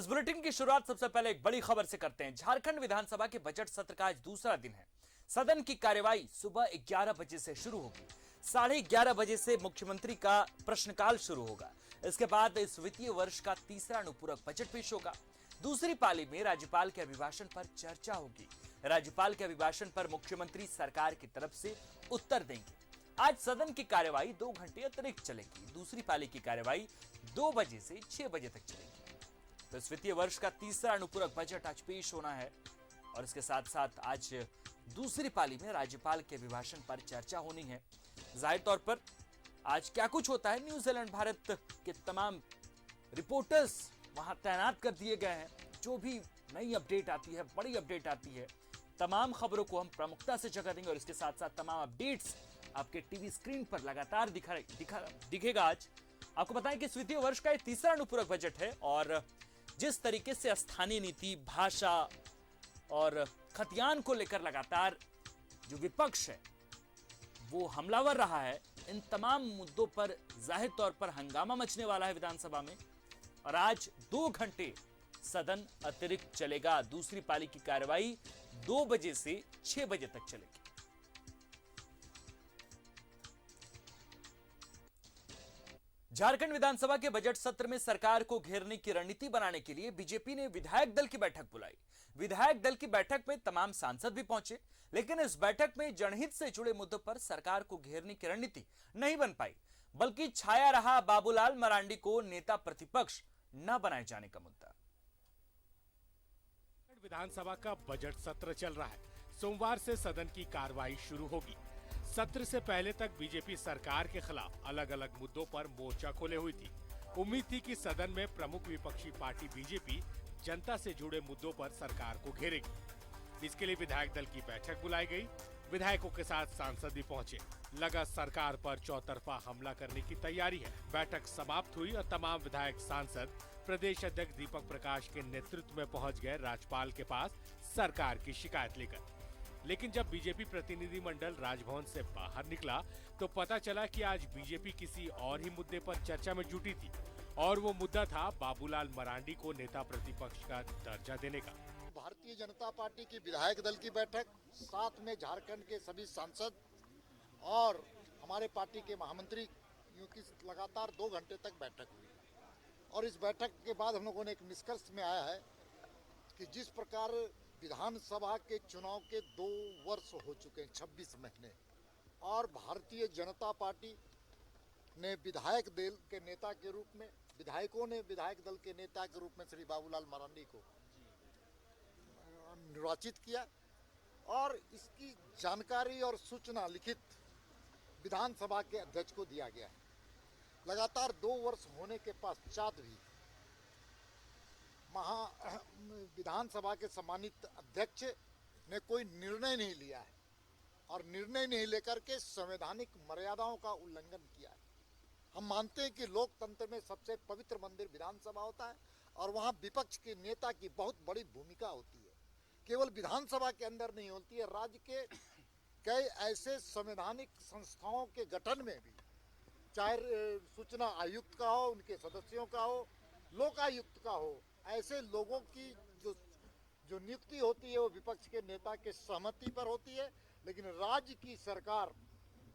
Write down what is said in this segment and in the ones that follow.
इस बुलेटिन की शुरुआत सबसे पहले एक बड़ी खबर से करते हैं। झारखंड विधानसभा के बजट सत्र का आज दूसरा दिन है। सदन की कार्यवाही सुबह 11 बजे से शुरू होगी। 11:30 बजे से मुख्यमंत्री का प्रश्नकाल शुरू होगा। इसके बाद इस वित्तीय वर्ष का तीसरा अनुपूरक बजट पेश होगा। दूसरी पाली में राज्यपाल के अभिभाषण पर चर्चा होगी। राज्यपाल के अभिभाषण पर मुख्यमंत्री सरकार की तरफ से उत्तर देंगे। आज सदन की कार्यवाही 2 घंटे अतिरिक्त चलेगी। दूसरी पाली की कार्यवाही 2 बजे से 6 बजे तक चलेगी। तो इस वित्तीय वर्ष का तीसरा अनुपूरक बजट आज पेश होना है और इसके साथ साथ आज दूसरी पाली में राज्यपाल के अभिभाषण पर चर्चा होनी है। जाहिर तौर पर आज क्या कुछ होता है, न्यूजीलैंड भारत के तमाम रिपोर्टर्स वहां तैनात कर दिए गए हैं। जो भी नई अपडेट आती है, बड़ी अपडेट आती है, तमाम खबरों को हम प्रमुखता से जगह देंगे और इसके साथ साथ तमाम अपडेट्स आपके टीवी स्क्रीन पर लगातार दिखेगा। आज आपको बताएं कि इस वित्तीय वर्ष का तीसरा अनुपूरक बजट है और जिस तरीके से स्थानीय नीति, भाषा और खतियान को लेकर लगातार जो विपक्ष है वो हमलावर रहा है, इन तमाम मुद्दों पर जाहिर तौर पर हंगामा मचने वाला है विधानसभा में। और आज 2 घंटे सदन अतिरिक्त चलेगा। दूसरी पाली की कार्यवाही 2 बजे से 6 बजे तक चलेगी। झारखंड विधानसभा के बजट सत्र में सरकार को घेरने की रणनीति बनाने के लिए बीजेपी ने विधायक दल की बैठक बुलाई। विधायक दल की बैठक में तमाम सांसद भी पहुंचे, लेकिन इस बैठक में जनहित से जुड़े मुद्दों पर सरकार को घेरने की रणनीति नहीं बन पाई, बल्कि छाया रहा बाबूलाल मरांडी को नेता प्रतिपक्ष न बनाए जाने का मुद्दा। विधानसभा का बजट सत्र चल रहा है। सोमवार से सदन की कार्रवाई शुरू होगी। सत्र से पहले तक बीजेपी सरकार के खिलाफ अलग अलग मुद्दों पर मोर्चा खोले हुई थी। उम्मीद थी कि सदन में प्रमुख विपक्षी पार्टी बीजेपी जनता से जुड़े मुद्दों पर सरकार को घेरेगी। इसके लिए विधायक दल की बैठक बुलाई गई। विधायकों के साथ सांसद भी पहुंचे। लगा सरकार पर चौतरफा हमला करने की तैयारी है। बैठक समाप्त हुई और तमाम विधायक सांसद प्रदेश अध्यक्ष दीपक प्रकाश के नेतृत्व में पहुंच गए राज्यपाल के पास सरकार की शिकायत लेकर। लेकिन जब बीजेपी प्रतिनिधि मंडल राजभवन से बाहर निकला तो पता चला कि आज बीजेपी किसी और ही मुद्दे पर चर्चा में जुटी थी और वो मुद्दा था बाबूलाल मरांडी को नेता प्रतिपक्ष का दर्जा देने का। भारतीय जनता पार्टी की विधायक दल की बैठक, साथ में झारखंड के सभी सांसद और हमारे पार्टी के महामंत्री की लगातार 2 घंटे तक बैठक हुई और इस बैठक के बाद हम लोगों ने एक निष्कर्ष में आया है कि जिस प्रकार विधानसभा के चुनाव के 2 वर्ष हो चुके हैं, 26 महीने, और भारतीय जनता पार्टी ने विधायक दल के नेता के रूप में, विधायकों ने विधायक दल के नेता के रूप में श्री बाबूलाल मरांडी को निर्वाचित किया और इसकी जानकारी और सूचना लिखित विधानसभा के अध्यक्ष को दिया गया है। लगातार 2 वर्ष होने के पश्चात भी विधानसभा के सम्मानित अध्यक्ष ने कोई निर्णय नहीं लिया है और निर्णय नहीं लेकर के संवैधानिक मर्यादाओं का उल्लंघन किया है। हम मानते हैं कि लोकतंत्र में सबसे पवित्र मंदिर विधानसभा होता है और वहां विपक्ष के नेता की बहुत बड़ी भूमिका होती है। केवल विधानसभा के अंदर नहीं होती है, राज्य के कई ऐसे संवैधानिक संस्थाओं के गठन में भी, चाहे सूचना आयुक्त का हो, उनके सदस्यों का हो, लोकायुक्त का हो, ऐसे लोगों की जो नियुक्ति होती है वो विपक्ष के नेता के सहमति पर होती है। लेकिन राज्य की सरकार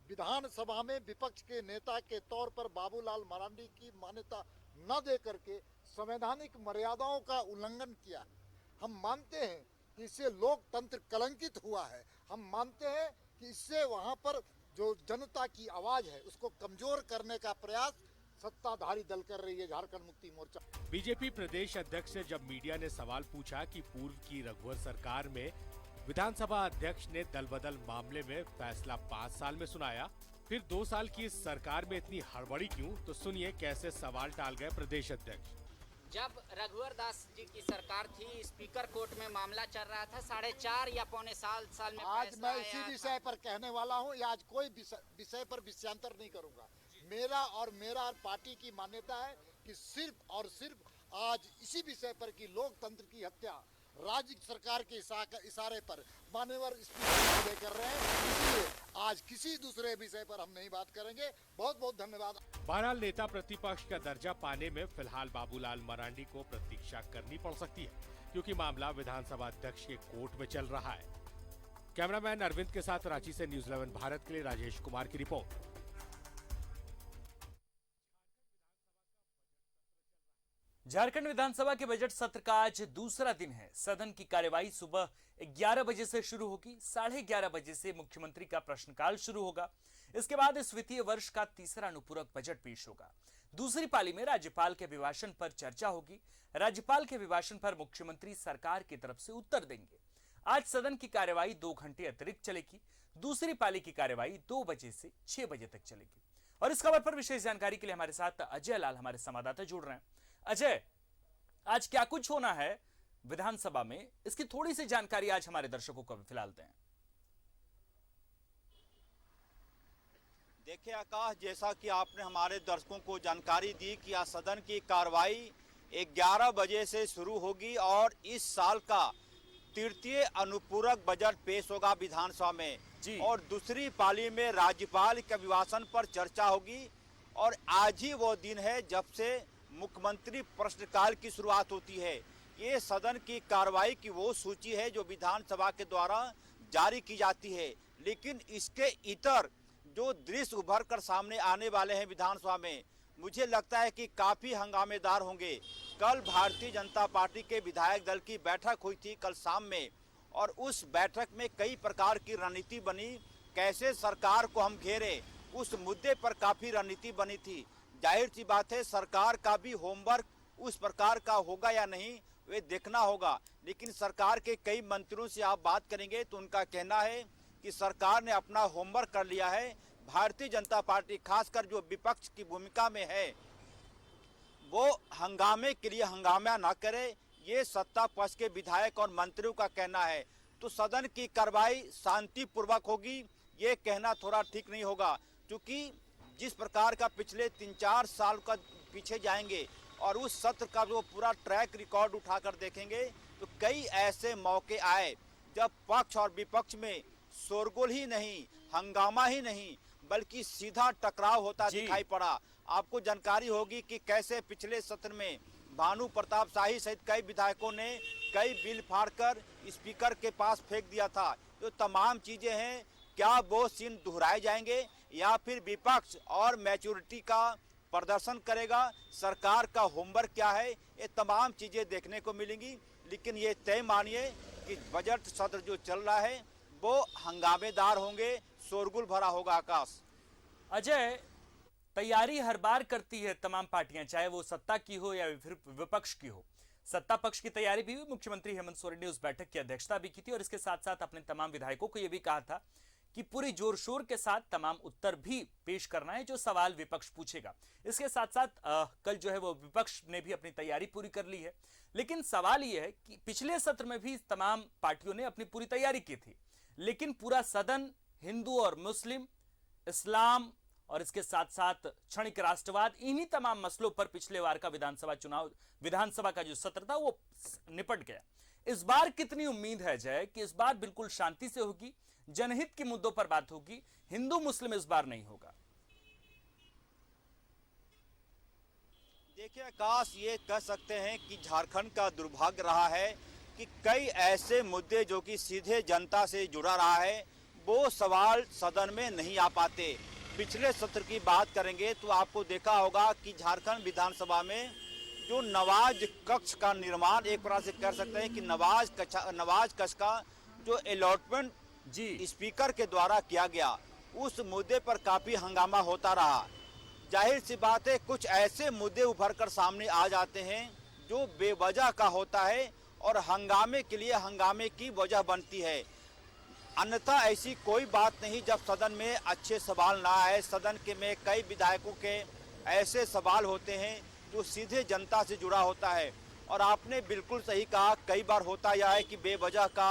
विधानसभा में विपक्ष के नेता के तौर पर बाबूलाल मरांडी की मान्यता न दे करके संवैधानिक मर्यादाओं का उल्लंघन किया। हम मानते हैं कि इससे लोकतंत्र कलंकित हुआ है। हम मानते हैं कि इससे वहां पर जो जनता की आवाज है उसको कमजोर करने का प्रयास सत्ताधारी दल कर रही है झारखंड मुक्ति मोर्चा। बीजेपी प्रदेश अध्यक्ष से जब मीडिया ने सवाल पूछा कि पूर्व की रघुवर सरकार में विधानसभा अध्यक्ष ने दल बदल मामले में फैसला 5 साल में सुनाया, फिर 2 साल की इस सरकार में इतनी हड़बड़ी क्यों, तो सुनिए कैसे सवाल टाल गए प्रदेश अध्यक्ष। जब रघुवर दास जी की सरकार थी, स्पीकर कोर्ट में मामला चल रहा था, 4.5 या पौने साल में आज मैं इसी विषय पर कहने वाला हूँ। आज कोई विषय पर विषयांतर नहीं करूँगा। मेरा और पार्टी की मान्यता है कि सिर्फ और सिर्फ आज इसी विषय पर कि लोकतंत्र की हत्या राज्य सरकार के इशारे पर माननीय स्पीकर महोदय कर रहे हैं, इसलिए आज किसी दूसरे विषय पर हम नहीं बात करेंगे। बहुत बहुत धन्यवाद। बहरहाल नेता प्रतिपक्ष का दर्जा पाने में फिलहाल बाबूलाल मरांडी को प्रतीक्षा करनी पड़ सकती है, क्योंकि मामला विधानसभा अध्यक्ष के कोर्ट में चल रहा है। कैमरामैन अरविंद के साथ रांची से न्यूज़ 11 भारत के लिए राजेश कुमार की रिपोर्ट। झारखंड विधानसभा के बजट सत्र का आज दूसरा दिन है। सदन की कार्यवाही सुबह 11 बजे से शुरू होगी। 11:30 बजे से मुख्यमंत्री का प्रश्नकाल शुरू होगा। इसके बाद इस वित्तीय वर्ष का तीसरा अनुपूरक बजट पेश होगा। दूसरी पाली में राज्यपाल के अभिभाषण पर चर्चा होगी। राज्यपाल के अभिभाषण पर मुख्यमंत्री सरकार की तरफ से उत्तर देंगे। आज सदन की कार्यवाही 2 घंटे अतिरिक्त चलेगी। दूसरी पाली की कार्यवाही 2 बजे से 6 बजे तक चलेगी। और इस खबर पर विशेष जानकारी के लिए हमारे साथ अजय लाल हमारे संवाददाता जुड़ रहे हैं। अजय, आज क्या कुछ होना है विधानसभा में, इसकी थोड़ी सी जानकारी आज हमारे दर्शकों को फिलहाल दें। देखिए आकाश, जैसा कि आपने हमारे दर्शकों को जानकारी दी कि आज सदन की कार्रवाई 11 बजे से शुरू होगी और इस साल का तृतीय अनुपूरक बजट पेश होगा विधानसभा में जी। और दूसरी पाली में राज्यपाल के अभिभाषण पर चर्चा होगी। और आज ही वो दिन है जब से मुख्यमंत्री प्रश्नकाल की शुरुआत होती है। ये सदन की कार्रवाई की वो सूची है जो विधानसभा के द्वारा जारी की जाती है, लेकिन इसके इतर जो दृश्य उभर कर सामने आने वाले हैं विधानसभा में, मुझे लगता है कि काफी हंगामेदार होंगे। कल भारतीय जनता पार्टी के विधायक दल की बैठक हुई थी कल शाम में, और उस बैठक में कई प्रकार की रणनीति बनी। कैसे सरकार को हम घेरे, उस मुद्दे पर काफी रणनीति बनी थी। जाहिर सी बात है सरकार का भी होमवर्क उस प्रकार का होगा या नहीं वे देखना होगा। लेकिन सरकार के कई मंत्रियों से आप बात करेंगे तो उनका कहना है कि सरकार ने अपना होमवर्क कर लिया है। भारतीय जनता पार्टी खासकर जो विपक्ष की भूमिका में है वो हंगामे के लिए हंगामा ना करे, ये सत्ता पक्ष के विधायक और मंत्रियों का कहना है। तो सदन की कार्रवाई शांतिपूर्वक होगी ये कहना थोड़ा ठीक नहीं होगा, क्योंकि जिस प्रकार का पिछले 3-4 साल का पीछे जाएंगे और उस सत्र का जो पूरा ट्रैक रिकॉर्ड उठाकर देखेंगे तो कई ऐसे मौके आए जब पक्ष और विपक्ष में शोरगुल ही नहीं, हंगामा ही नहीं, बल्कि सीधा टकराव होता दिखाई पड़ा। आपको जानकारी होगी कि कैसे पिछले सत्र में भानु प्रताप शाही सहित कई विधायकों ने कई बिल फाड़कर स्पीकर के पास फेंक दिया था। तो तमाम चीजें हैं, क्या वो सीन दोहराए जाएंगे या फिर विपक्ष और मैच्योरिटी का प्रदर्शन करेगा, सरकार का होमवर्क क्या है, ये तमाम चीजें देखने को मिलेंगी। लेकिन ये तय मानिए कि बजट सत्र जो चल रहा है वो हंगामेदार होंगे, शोरगुल भरा होगा। आकाश, अजय, तैयारी हर बार करती है तमाम पार्टियां, चाहे वो सत्ता की हो या फिर विपक्ष की हो। सत्ता पक्ष की तैयारी भी हुई। मुख्यमंत्री हेमंत सोरेन ने उस बैठक की अध्यक्षता भी की थी और इसके साथ साथ अपने तमाम विधायकों को यह भी कहा था कि पूरी जोर शोर के साथ तमाम उत्तर भी पेश करना है जो सवाल विपक्ष पूछेगा। इसके साथ साथ कल जो है वो विपक्ष ने भी अपनी तैयारी पूरी कर ली है। लेकिन सवाल यह है कि पिछले सत्र में भी तमाम पार्टियों ने अपनी पूरी तैयारी की थी, लेकिन पूरा सदन हिंदू और मुस्लिम, इस्लाम और इसके साथ साथ क्षणिक राष्ट्रवाद, इन्हीं तमाम मसलों पर पिछले बार का विधानसभा का जो सत्र था वो निपट गया। इस बार कितनी उम्मीद है जय कि इस बार बिल्कुल शांति से होगी, जनहित के मुद्दों पर बात होगी, हिंदू मुस्लिम इस बार नहीं होगा? देखिए आकाश, ये कह सकते हैं कि झारखंड का दुर्भाग्य रहा है कि कई ऐसे मुद्दे जो कि सीधे जनता से जुड़ा रहा है वो सवाल सदन में नहीं आ पाते। पिछले सत्र की बात करेंगे तो आपको देखा होगा कि झारखंड विधानसभा में जो नवाज कक्ष का निर्माण, एक प्रकार से कह सकते हैं कि नवाज कक्ष का जो अलॉटमेंट जी स्पीकर के द्वारा किया गया, उस मुद्दे पर काफी हंगामा होता रहा। जाहिर सी बात है कुछ ऐसे मुद्दे उभर कर सामने आ जाते हैं जो बेवजह का होता है और हंगामे के लिए हंगामे की वजह बनती है। अन्यथा ऐसी कोई बात नहीं जब सदन में अच्छे सवाल ना आए। सदन के में कई विधायकों के ऐसे सवाल होते हैं जो सीधे जनता से जुड़ा होता है। और आपने बिल्कुल सही कहा, कई बार होता यह है कि बेवजह का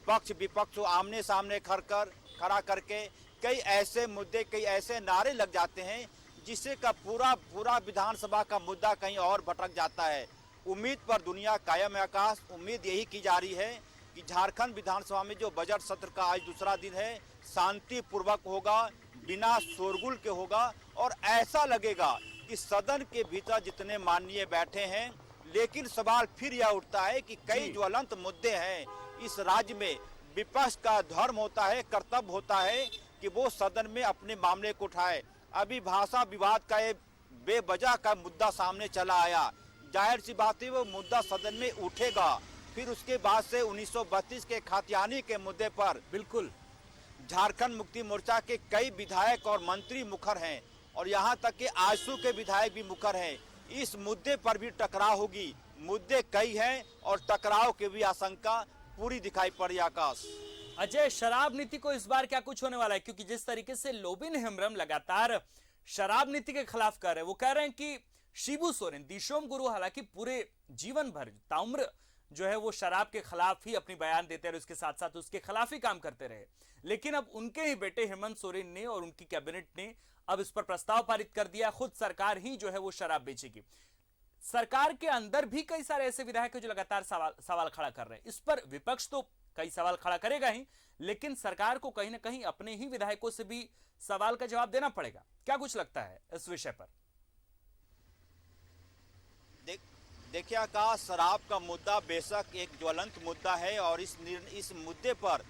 पक्ष विपक्ष आमने सामने खड़ा करके कई ऐसे मुद्दे, कई ऐसे नारे लग जाते हैं जिससे का पूरा विधानसभा का मुद्दा कहीं और भटक जाता है। उम्मीद पर दुनिया कायम है आकाश। उम्मीद यही की जा रही है कि झारखंड विधानसभा में जो बजट सत्र का आज दूसरा दिन है शांति पूर्वक होगा, बिना शोरगुल के होगा और ऐसा लगेगा कि सदन के भीतर जितने माननीय बैठे हैं, लेकिन सवाल फिर यह उठता है कि कई ज्वलंत मुद्दे हैं इस राज्य में। विपक्ष का धर्म होता है, कर्तव्य होता है कि वो सदन में अपने मामले को उठाए। अभी भाषा विवाद का ये बेवजह का मुद्दा सामने चला आया, जाहिर सी बात है वो मुद्दा सदन में उठेगा। फिर उसके बाद से 1932 के खातियानी के मुद्दे पर बिल्कुल झारखंड मुक्ति मोर्चा के कई विधायक और मंत्री मुखर हैं और यहाँ तक कि आजसू के विधायक भी मुखर हैं। इस मुद्दे पर भी टकराव होगी। मुद्दे कई हैं और टकराव की भी आशंका पूरी दिखाई पड़ी आकाश। अजय, शराब नीति को इस बार क्या कुछ होने वाला है? क्योंकि जिस तरीके से लोबिन हेम्ब्रम लगातार शराब नीति के खिलाफ कर रहे हैं, वो कह रहे हैं कि शिबू सोरेन, दिशोम गुरु हालांकि पूरे जीवन भर ताउम्र जो है वो शराब के खिलाफ ही अपनी बयान देते रहे, उसके साथ साथ उसके खिलाफ ही काम करते रहे, लेकिन अब उनके ही बेटे हेमंत सोरेन ने और उनकी कैबिनेट ने अब इस पर प्रस्ताव पारित कर दिया, खुद सरकार ही जो है वो शराब बेचेगी। सरकार के अंदर भी कई सारे ऐसे विधायक हैं जो लगातार सवाल खड़ा कर रहे हैं। इस पर विपक्ष तो कई सवाल खड़ा करेगा ही, लेकिन सरकार को कहीं ना कहीं अपने ही विधायकों से भी सवाल का जवाब देना पड़ेगा। क्या कुछ लगता है इस विषय पर? देखिए आकाश, शराब का मुद्दा बेशक एक ज्वलंत मुद्दा है और इस मुद्दे पर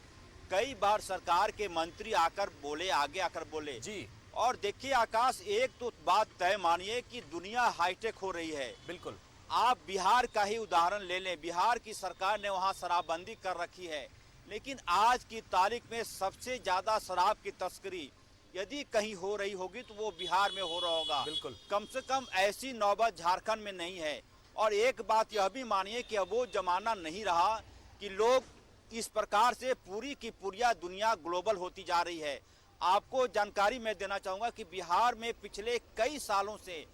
कई बार सरकार के मंत्री आगे आकर बोले जी। और देखिए आकाश, एक तो बात तय मानिए कि दुनिया हाईटेक हो रही है। बिल्कुल। आप बिहार का ही उदाहरण ले लें, बिहार की सरकार ने वहां शराबबंदी कर रखी है, लेकिन आज की तारीख में सबसे ज्यादा शराब की तस्करी यदि कहीं हो रही होगी तो वो बिहार में हो रहा होगा। बिल्कुल। कम से कम ऐसी नौबत झारखंड में नहीं है। और एक बात यह भी मानिए कि अब वो जमाना नहीं रहा कि लोग इस प्रकार से पूरी की पूरी दुनिया ग्लोबल होती जा रही है। आपको जानकारी मैं देना चाहूंगा कि बिहार में पिछले कई सालों से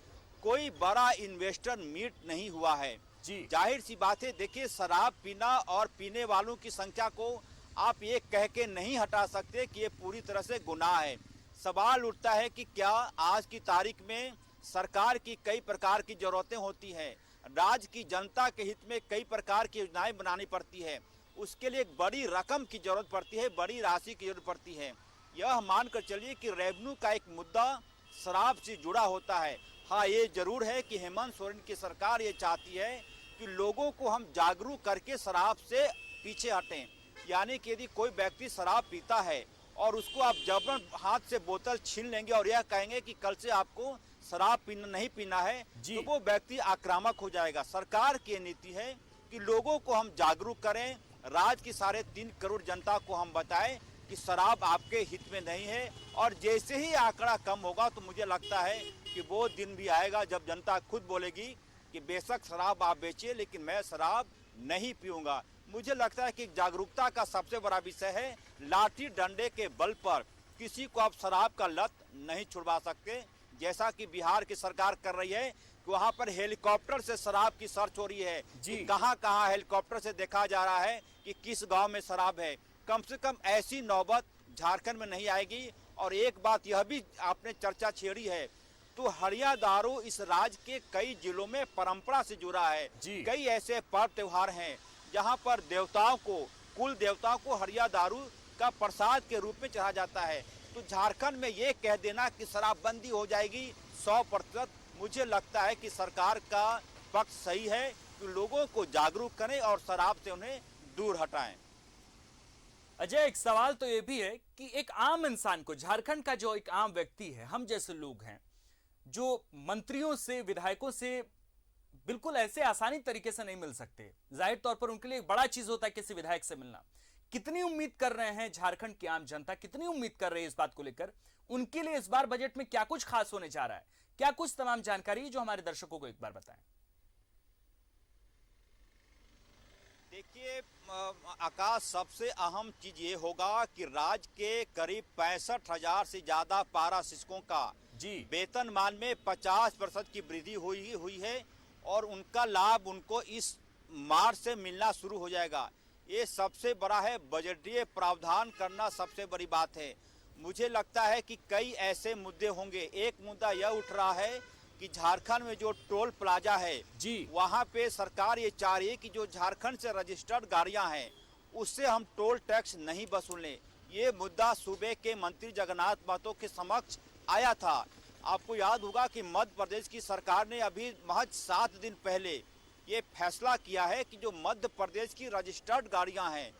कोई बड़ा इन्वेस्टर मीट नहीं हुआ है जी। जाहिर सी बात है, देखिए शराब पीना और पीने वालों की संख्या को आप ये कह के नहीं हटा सकते कि ये पूरी तरह से गुनाह है। सवाल उठता है कि क्या आज की तारीख में सरकार की कई प्रकार की जरूरतें होती हैं, राज्य की जनता के हित में कई प्रकार की योजनाएं बनानी पड़ती है, उसके लिए एक बड़ी रकम की जरूरत पड़ती है, बड़ी राशि की जरूरत पड़ती है। यह मानकर चलिए कि रेवेन्यू का एक मुद्दा शराब से जुड़ा होता है। हाँ, ये जरूर है कि हेमंत सोरेन की सरकार ये चाहती है कि लोगों को हम जागरूक करके शराब से पीछे हटें। यानी कि यदि कोई व्यक्ति शराब पीता है और उसको आप जबरन हाथ से बोतल छीन लेंगे और यह कहेंगे कि कल से आपको शराब पीना नहीं पीना है, तो वो व्यक्ति आक्रामक हो जाएगा। सरकार की नीति है कि लोगों को हम जागरूक करें, राज्य की 3.5 करोड़ जनता को हम बताएं कि शराब आपके हित में नहीं है। और जैसे ही आंकड़ा कम होगा तो मुझे लगता है कि वो दिन भी आएगा जब जनता खुद बोलेगी कि बेशक शराब आप बेचिए, लेकिन मैं शराब नहीं पीऊंगा। मुझे लगता है कि जागरूकता का सबसे बड़ा विषय है, लाठी डंडे के बल पर किसी को आप शराब का लत नहीं छुड़वा सकते, जैसा कि बिहार की सरकार कर रही है कि वहां पर हेलीकॉप्टर से शराब की सर्च हो रही है कि कहां हेलीकॉप्टर से देखा जा रहा है कि किस गांव में शराब है। कम से कम ऐसी नौबत झारखंड में नहीं आएगी। और एक बात यह भी आपने चर्चा छेड़ी है, तो हरिया दारू इस राज्य के कई जिलों में परंपरा से जुड़ा है। कई ऐसे पर्व त्योहार हैं जहां पर देवताओं को, कुल देवताओं को हरिया दारू का प्रसाद के रूप में चढ़ा जाता है। तो झारखंड में ये कह देना कि शराबबंदी हो जाएगी 100%, मुझे लगता है कि सरकार का पक्ष सही है कि लोगों को जागरूक करें और शराब से उन्हें दूर हटाएं। अजय, एक सवाल तो ये भी है कि एक आम इंसान को, झारखंड का जो एक आम व्यक्ति है, हम जैसे लोग हैं जो मंत्रियों से, विधायकों से बिल्कुल ऐसे आसानी तरीके से नहीं मिल सकते, जाहिर तौर पर उनके लिए एक बड़ा चीज होता है किसी विधायक से मिलना। कितनी उम्मीद कर रहे हैं झारखंड की आम जनता, कितनी उम्मीद कर रही है इस बात को लेकर? उनके लिए इस बार बजट में क्या कुछ खास होने जा रहा है? क्या कुछ तमाम जानकारी जो हमारे दर्शकों को एक बार बताएं। देखिए आकाश, सबसे अहम चीज ये होगा कि राज्य के करीब 65,000 से ज्यादा पारा शिक्षकों का वेतनमान में 50% की वृद्धि हुई है और उनका लाभ उनको इस मार्च से मिलना शुरू हो जाएगा। ये सबसे बड़ा है, बजटीय प्रावधान करना सबसे बड़ी बात है। मुझे लगता है कि कई ऐसे मुद्दे होंगे। एक मुद्दा यह उठ रहा है कि झारखंड में जो टोल प्लाजा है जी वहां पे सरकार ये चाह रही है कि जो झारखंड से रजिस्टर्ड गाड़ियां हैं उससे हम टोल टैक्स नहीं वसूलें। ये मुद्दा सूबे के मंत्री जगन्नाथ महतो के समक्ष आया था। आपको याद होगा कि मध्य प्रदेश की सरकार ने अभी महज 7 दिन पहले ये फैसला किया है कि जो मध्य प्रदेश की रजिस्टर्ड गाड़ियां हैं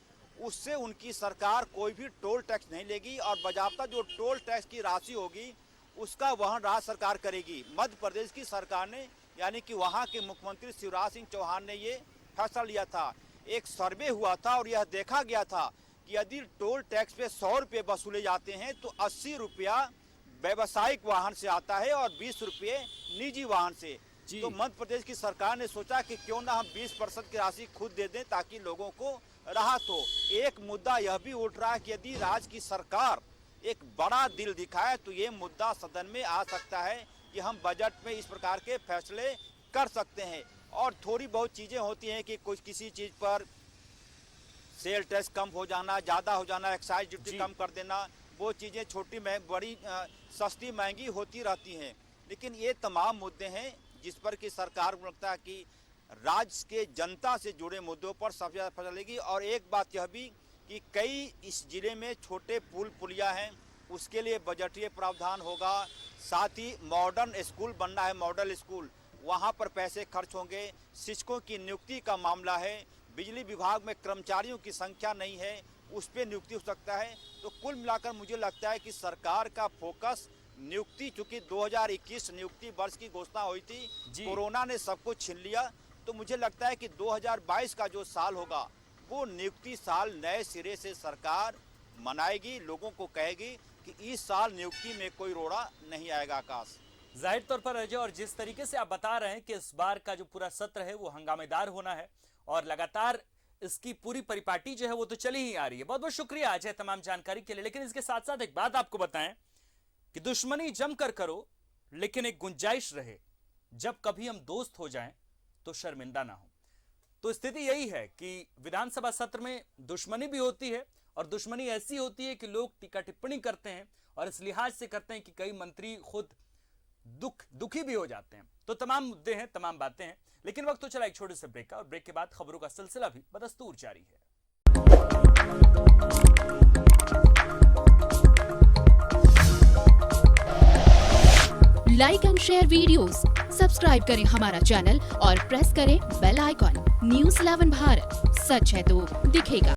उससे उनकी सरकार कोई भी टोल टैक्स नहीं लेगी और बाकायदा जो टोल टैक्स की राशि होगी उसका वहन राज्य सरकार करेगी। मध्य प्रदेश की सरकार ने यानी कि वहां के मुख्यमंत्री शिवराज सिंह चौहान ने ये फैसला लिया था। एक सर्वे हुआ था और यह देखा गया था कि यदि टोल टैक्स पे 100 रुपये वसूले जाते हैं तो 80 रुपया व्यावसायिक वाहन से आता है और 20 रुपये निजी वाहन से। तो मध्य प्रदेश की सरकार ने सोचा कि क्यों ना हम 20% की राशि खुद दे दें ताकि लोगों को राहत हो। एक मुद्दा यह भी उठ रहा है कि यदि राज्य की सरकार एक बड़ा दिल दिखाए तो ये मुद्दा सदन में आ सकता है कि हम बजट में इस प्रकार के फैसले कर सकते हैं। और थोड़ी बहुत चीज़ें होती हैं कि कुछ किसी चीज़ पर सेल टैक्स कम हो जाना, ज़्यादा हो जाना, एक्साइज ड्यूटी कम कर देना, वो चीज़ें छोटी बड़ी सस्ती महंगी होती रहती हैं। लेकिन ये तमाम मुद्दे हैं जिस पर कि सरकार को लगता है कि राज्य के जनता से जुड़े मुद्दों पर सबसे ज़्यादा फैसला लेगी। और एक बात यह भी कि कई इस जिले में छोटे पुल पुलिया हैं, उसके लिए बजटीय प्रावधान होगा। साथ ही मॉडर्न स्कूल बनना है, मॉडल स्कूल, वहाँ पर पैसे खर्च होंगे। शिक्षकों की नियुक्ति का मामला है, बिजली विभाग में कर्मचारियों की संख्या नहीं है, उस पर नियुक्ति हो सकता है। तो कुल मिलाकर मुझे लगता है कि सरकार का फोकस नियुक्ति, चूंकि 2021 नियुक्ति वर्ष की घोषणा हुई थी, कोरोना ने सब कुछ छीन लिया, तो मुझे लगता है कि 2022 का जो साल होगा वो नियुक्ति साल नए सिरे से सरकार मनाएगी, लोगों को कहेगी कि इस साल नियुक्ति में कोई रोड़ा नहीं आएगा। आकाश, जाहिर तौर पर अजय, और जिस तरीके से आप बता रहे हैं कि इस बार का जो पूरा सत्र है वो हंगामेदार होना है और लगातार इसकी पूरी परिपाटी जो है वो तो चली ही आ रही है। बहुत बहुत शुक्रिया अजय तमाम जानकारी के लिए। लेकिन इसके साथ साथ एक बात आपको बताएं कि दुश्मनी जमकर करो लेकिन एक गुंजाइश रहे, जब कभी हम दोस्त हो जाएं तो शर्मिंदा ना हो। तो स्थिति यही है कि विधानसभा सत्र में दुश्मनी भी होती है और दुश्मनी ऐसी होती है कि लोग टीका टिप्पणी करते हैं और इस लिहाज से करते हैं कि कई मंत्री खुद दुखी भी हो जाते हैं। तो तमाम मुद्दे हैं, तमाम बातें हैं, लेकिन वक्त तो चला एक छोटे से ब्रेक का, और ब्रेक के बाद खबरों का सिलसिला भी बदस्तूर जारी है। Like and share videos, subscribe करें हमारा चैनल और प्रेस करें बेल आइकॉन। न्यूज़ 11 भारत, सच है तो दिखेगा।